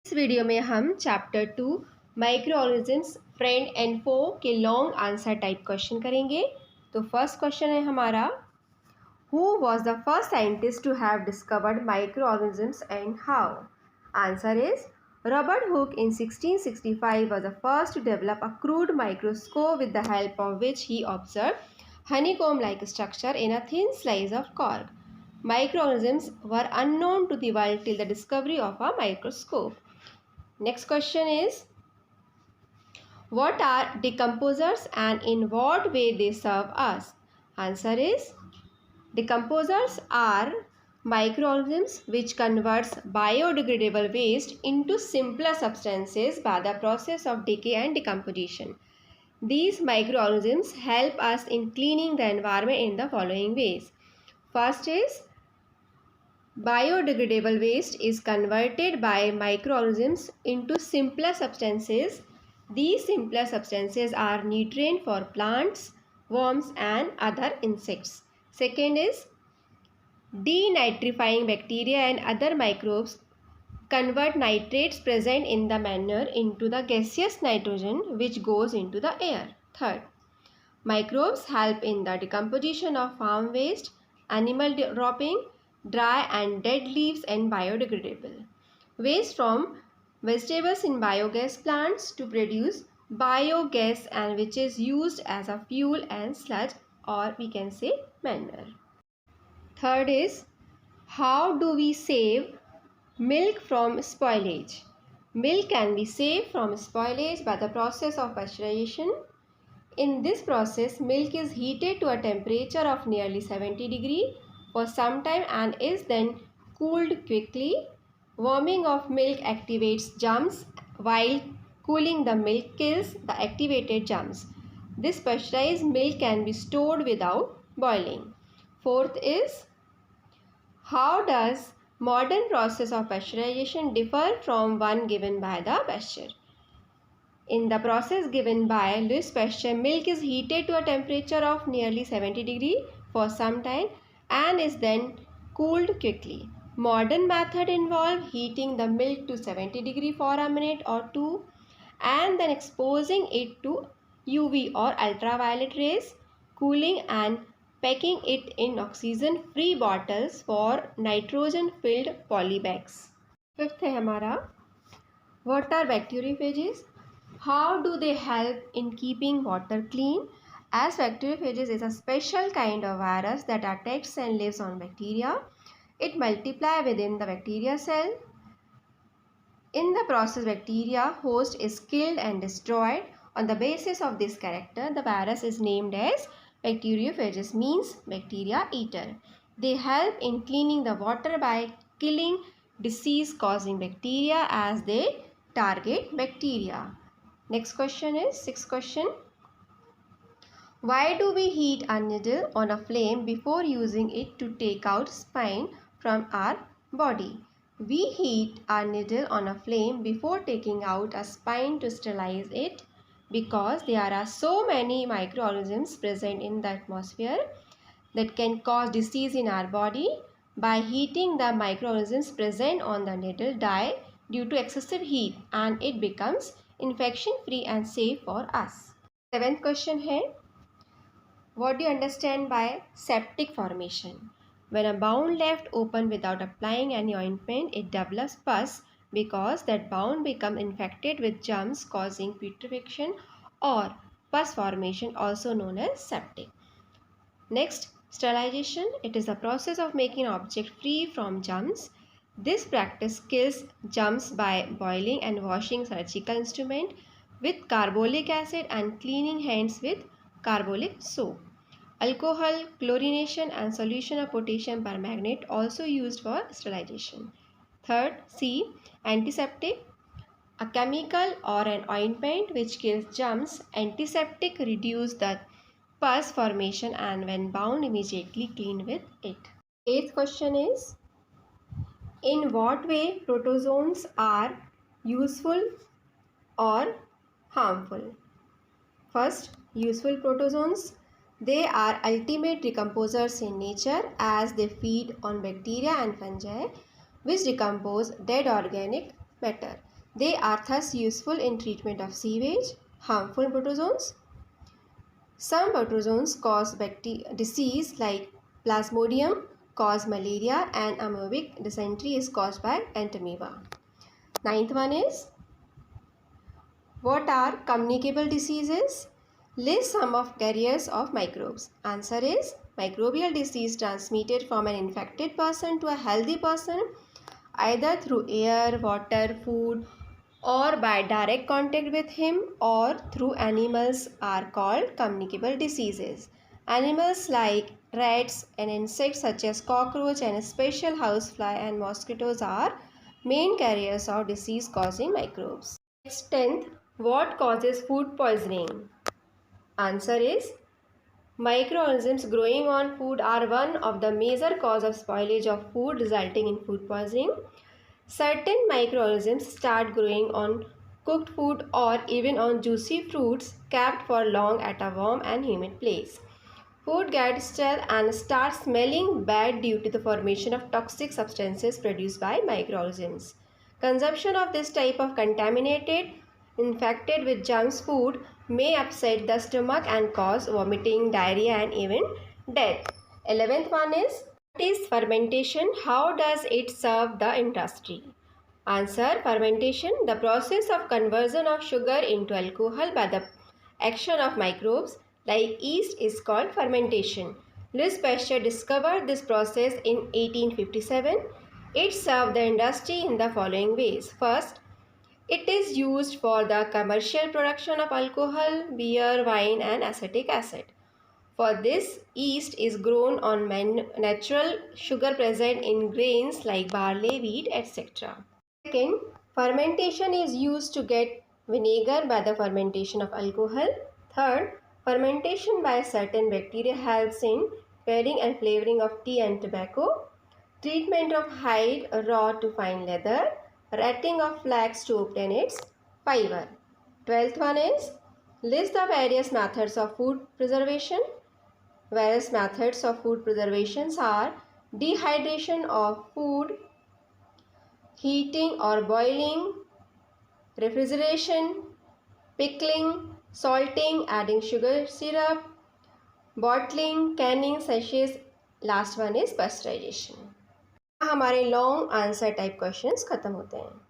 इस वीडियो में हम chapter 2 microorganisms friend and foe के लॉन्ग आंसर टाइप क्वेश्चन करेंगे। तो फर्स्ट क्वेश्चन है हमारा, who was the first scientist to have discovered microorganisms and how? Answer is Robert Hooke in 1665 was the first to develop a crude microscope with the help of which he observed honeycomb-like structure in a thin slice of cork. Microorganisms were unknown to the world till the discovery of a microscope. Next question is, what are decomposers and in what way they serve us? Answer is, decomposers are microorganisms which converts biodegradable waste into simpler substances by the process of decay and decomposition. These microorganisms help us in cleaning the environment in the following ways. First is, biodegradable waste is converted by microorganisms into simpler substances. These simpler substances are nutrient for plants, worms and other insects. Second is, denitrifying bacteria and other microbes convert nitrates present in the manure into the gaseous nitrogen which goes into the air. Third, microbes help in the decomposition of farm waste, animal dropping, dry and dead leaves and biodegradable waste from vegetables in biogas plants to produce biogas, and which is used as a fuel and sludge, or we can say manure. Third is, how do we save milk from spoilage? Milk can be saved from spoilage by the process of pasteurization. In this process, milk is heated to a temperature of nearly 70 degrees for some time and is then cooled quickly. Warming of milk activates germs, while cooling the milk kills the activated germs. This pasteurized milk can be stored without boiling. Fourth is, how does modern process of pasteurization differ from one given by the Pasteur? In the process given by Louis Pasteur, milk is heated to a temperature of nearly 70 degrees for some time and is then cooled quickly. Modern method involve heating the milk to 70 degrees for a minute or two and then exposing it to UV or ultraviolet rays, cooling and packing it in oxygen-free bottles for nitrogen-filled polybags. Fifth है हमारा, what are bacteriophages? How do they help in keeping water clean? As bacteriophages is a special kind of virus that attacks and lives on bacteria. It multiplies within the bacteria cell. In the process, bacteria host is killed and destroyed. On the basis of this character, the virus is named as bacteriophages, means bacteria eater. They help in cleaning the water by killing disease-causing bacteria as they target bacteria. Next question is, sixth question. Why do we heat a needle on a flame before using it to take out spine from our body? We heat our needle on a flame before taking out a spine to sterilize it because there are so many microorganisms present in the atmosphere that can cause disease in our body. By heating, the microorganisms present on the needle die due to excessive heat and it becomes infection free and safe for us. Seventh question है, what do you understand by septic formation? When a wound left open without applying any ointment, it develops pus because that wound becomes infected with germs causing putrefaction or pus formation, also known as septic. Next, sterilization. It is a process of making an object free from germs. This practice kills germs by boiling and washing surgical instrument with carbolic acid and cleaning hands with carbolic soap. Alcohol, chlorination and solution of potassium permanganate also used for sterilization. Third, C. Antiseptic. A chemical or an ointment which kills germs. Antiseptic reduce the pus formation and when bound immediately clean with it. Eighth question is, in what way protozoans are useful or harmful? First, useful protozoans. They are ultimate decomposers in nature as they feed on bacteria and fungi which decompose dead organic matter. They are thus useful in treatment of sewage. Harmful protozoans. Some protozoans cause disease like Plasmodium cause malaria and amoebic dysentery is caused by entamoeba. Ninth one is, what are communicable diseases? List some of carriers of microbes. Answer is, microbial disease transmitted from an infected person to a healthy person either through air, water, food or by direct contact with him or through animals are called communicable diseases. Animals like rats and insects such as cockroach and special housefly and mosquitoes are main carriers of disease causing microbes. Next, 10th, what causes food poisoning? Answer is, microorganisms growing on food are one of the major cause of spoilage of food resulting in food poisoning. Certain microorganisms start growing on cooked food or even on juicy fruits kept for long at a warm and humid place. Food gets stale and starts smelling bad due to the formation of toxic substances produced by microorganisms. Consumption of this type of contaminated, infected with germs food may upset the stomach and cause vomiting, diarrhea and even death. 11th one is, what is fermentation? How does it serve the industry? Answer, fermentation, the process of conversion of sugar into alcohol by the action of microbes like yeast is called fermentation. Louis Pasteur discovered this process in 1857. It served the industry in the following ways. First, it is used for the commercial production of alcohol, beer, wine and acetic acid. For this, yeast is grown on natural sugar present in grains like barley, wheat, etc. Second, fermentation is used to get vinegar by the fermentation of alcohol. Third, fermentation by certain bacteria helps in pairing and flavoring of tea and tobacco. Treatment of hide raw to fine leather. Retting of flax to obtain its fiber. 12th one is, list the various methods of food preservation. Various methods of food preservation are dehydration of food, heating or boiling, refrigeration, pickling, salting, adding sugar syrup, bottling, canning, sachets. Last one is pasteurization. हमारे long answer type questions खत्म होते हैं.